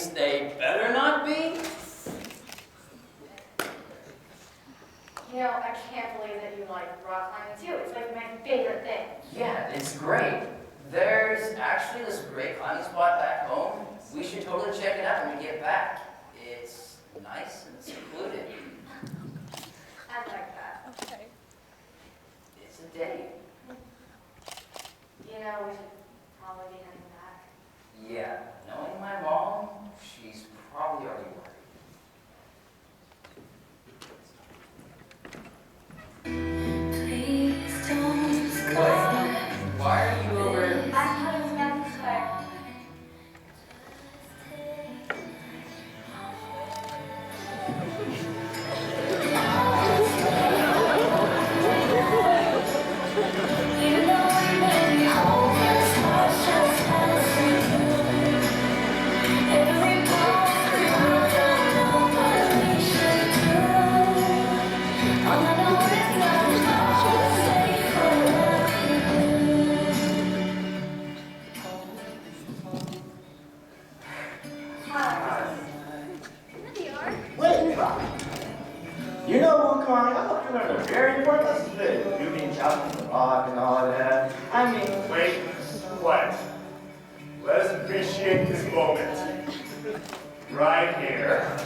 least they better not be. You know, I can't believe that you like rock climbing too. It's like my favorite thing. Yeah, it's great. There's actually this great climbing spot back home. We should totally check it out when we get back. It's nice and secluded. I like that. Okay. It's a date. You know, we should probably be heading back. Yeah, knowing my mom, she's probably already worried. Wait, why are you over? I thought it was next time. You know, Wukong, I hope you learned a very important lesson today. You being chopped from the rock and all that. I mean, Wait, what? Let us appreciate this moment. Right here.